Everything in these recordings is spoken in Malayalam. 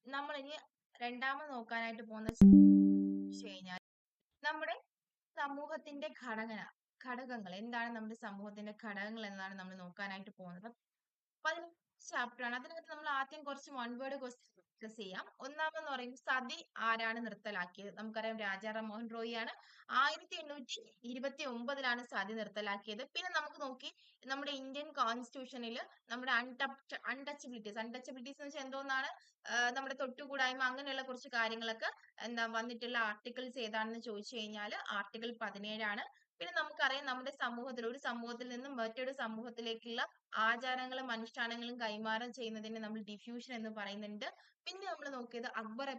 നമ്മൾ ഇനി രണ്ടാമത് നോക്കാനായിട്ട് പോകുന്ന കഴിഞ്ഞാൽ നമ്മുടെ സമൂഹത്തിന്റെ ഘടകങ്ങൾ എന്താണ് നമ്മുടെ സമൂഹത്തിന്റെ ഘടകങ്ങൾ എന്നാണ് നമ്മൾ നോക്കാനായിട്ട് പോകുന്നത്. 15 ചാപ്റ്റർ ആണ്. അതിനകത്ത് നമ്മൾ ആദ്യം കുറച്ച് വൺ വേർഡ് ക്വസ്റ്റ്യൻ ഡിസ്കസ് ചെയ്യാം. ഒന്നാമെന്ന് പറയുന്നത് സതി ആരാണ് നിർത്തലാക്കിയത്? നമുക്കറിയാം രാജാ റാം മോഹൻ റോയി ആണ്. 1829 സതി നിർത്തലാക്കിയത്. പിന്നെ നമുക്ക് നോക്കി നമ്മുടെ ഇന്ത്യൻ കോൺസ്റ്റിറ്റ്യൂഷനിൽ നമ്മുടെ അൺടച്ചബിലിറ്റീസ് എന്ന് വെച്ചാൽ എന്തോന്നാണ് നമ്മുടെ തൊട്ടുകൂടായ്മ അങ്ങനെയുള്ള കുറച്ച് കാര്യങ്ങളൊക്കെ എന്താ വന്നിട്ടുള്ള ആർട്ടിക്കിൾസ് ഏതാണെന്ന് ചോദിച്ചു കഴിഞ്ഞാൽ ആർട്ടിക്കിൾ 17 ആണ്. പിന്നെ നമുക്കറിയാം നമ്മുടെ ഒരു സമൂഹത്തിൽ നിന്നും മറ്റൊരു സമൂഹത്തിലേക്കുള്ള ആചാരങ്ങളും അനുഷ്ഠാനങ്ങളും കൈമാറ്റം ചെയ്യുന്നതിനെ നമ്മൾ ഡിഫ്യൂഷൻ എന്ന് പറയുന്നുണ്ട്. പിന്നെ നമ്മൾ നോക്കിയത് അക്ബർ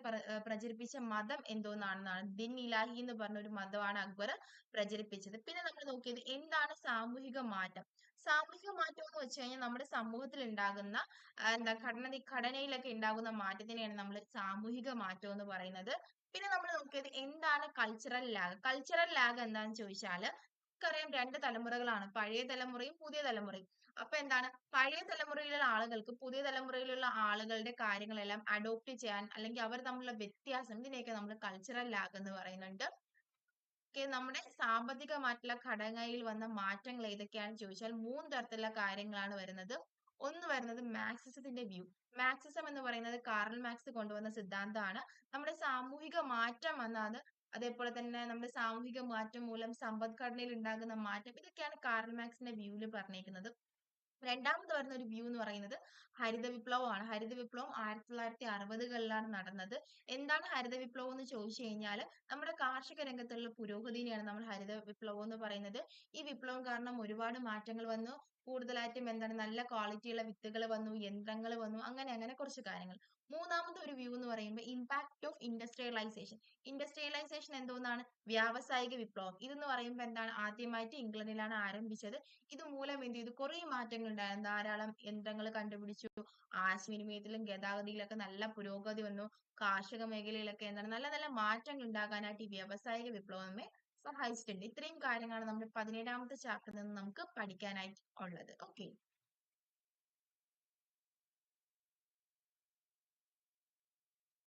പ്രചരിപ്പിച്ച മതം എന്തോന്നാണെന്നാണ്. ദിൻ ഇലാഹി എന്ന് പറഞ്ഞ ഒരു മതമാണ് അക്ബർ പ്രചരിപ്പിച്ചത്. പിന്നെ നമ്മൾ നോക്കിയത് എന്താണ് സാമൂഹിക മാറ്റം. സാമൂഹിക മാറ്റം എന്ന് വെച്ച് കഴിഞ്ഞാൽ നമ്മുടെ സമൂഹത്തിൽ ഉണ്ടാകുന്ന എന്താ ഘടനയിലൊക്കെ ഉണ്ടാകുന്ന മാറ്റത്തിനെയാണ് നമ്മൾ സാമൂഹിക മാറ്റം എന്ന് പറയുന്നത്. പിന്നെ നമ്മൾ നോക്കിയത് എന്താണ് കൾച്ചറൽ ലാഗ്. കൾച്ചറൽ ലാഗ് എന്താണെന്ന് ചോദിച്ചാൽ നമുക്കറിയാം രണ്ട് തലമുറകളാണ്, പഴയ തലമുറയും പുതിയ തലമുറയും. അപ്പൊ എന്താണ് പഴയ തലമുറയിലുള്ള ആളുകൾക്ക് പുതിയ തലമുറയിലുള്ള ആളുകളുടെ കാര്യങ്ങളെല്ലാം അഡോപ്റ്റ് ചെയ്യാൻ അല്ലെങ്കിൽ അവർ തമ്മിലുള്ള വ്യത്യാസം ഇതിനെയൊക്കെ നമ്മൾ കൾച്ചറൽ ലാഗ് എന്ന് പറയുന്നുണ്ട്. നമ്മുടെ സാമ്പത്തികമായിട്ടുള്ള ഘടനയിൽ വന്ന മാറ്റങ്ങൾ ഏതൊക്കെയാണെന്ന് ചോദിച്ചാൽ മൂന്ന് തരത്തിലുള്ള കാര്യങ്ങളാണ് വരുന്നത്. ഒന്ന് വരുന്നത് മാർക്സിസത്തിന്റെ വ്യൂ. മാർക്സിസം എന്ന് പറയുന്നത് കാറൽ മാർക്സ് കൊണ്ടുവന്ന സിദ്ധാന്തമാണ്. നമ്മുടെ സാമൂഹിക മാറ്റം വന്നത് അതേപോലെ തന്നെ നമ്മുടെ സാമൂഹിക മാറ്റം മൂലം സമ്പദ്ഘടനയിൽ ഉണ്ടാകുന്ന മാറ്റം ഇതൊക്കെയാണ് കാറൽ മാർക്സിന്റെ വ്യൂവിൽ പറഞ്ഞേക്കുന്നത്. രണ്ടാമത് വരുന്ന ഒരു വ്യൂ എന്ന് പറയുന്നത് ഹരിത വിപ്ലവമാണ്. ഹരിത വിപ്ലവം 1960-കളിലാണ് നടന്നത്. എന്താണ് ഹരിത വിപ്ലവം എന്ന് ചോദിച്ചു കഴിഞ്ഞാൽ നമ്മുടെ കാർഷിക രംഗത്തുള്ള പുരോഗതിനെയാണ് നമ്മൾ ഹരിത വിപ്ലവം എന്ന് പറയുന്നത്. ഈ വിപ്ലവം കാരണം ഒരുപാട് മാറ്റങ്ങൾ വന്നു. കൂടുതലായിട്ടും എന്താണ് നല്ല ക്വാളിറ്റിയുള്ള വിത്തുകൾ വന്നു, യന്ത്രങ്ങൾ വന്നു, അങ്ങനെ കുറച്ച് കാര്യങ്ങൾ. മൂന്നാമത്തെ ഒരു വ്യൂ എന്ന് പറയുമ്പോൾ ഇമ്പാക്ട് ഓഫ് ഇൻഡസ്ട്രിയലൈസേഷൻ. ഇൻഡസ്ട്രിയലൈസേഷൻ എന്തോന്നാണ്? വ്യാവസായിക വിപ്ലവം. ഇതെന്ന് പറയുമ്പോൾ എന്താണ് ആദ്യമായിട്ട് ഇംഗ്ലണ്ടിലാണ് ആരംഭിച്ചത്. ഇത് മൂലം എന്ത് ചെയ്തു? കുറേ മാറ്റങ്ങൾ ഉണ്ടായിരുന്നു. ധാരാളം യന്ത്രങ്ങൾ കണ്ടുപിടിച്ചു. ആശയവിനിമയത്തിലും ഗതാഗതത്തിലൊക്കെ നല്ല പുരോഗതി വന്നു. കാർഷിക മേഖലയിലൊക്കെ എന്താണ് നല്ല നല്ല മാറ്റങ്ങൾ ഉണ്ടാകാനായിട്ട് ഈ വ്യാവസായിക വിപ്ലവം നമ്മെ സഹായിച്ചിട്ടുണ്ട്. ഇത്രയും കാര്യങ്ങളാണ് നമ്മുടെ 17ാമത്തെ ചാപ്റ്ററിൽ നിന്ന് നമുക്ക് പഠിക്കാനായിട്ട് ഉള്ളത്. ഓക്കെ.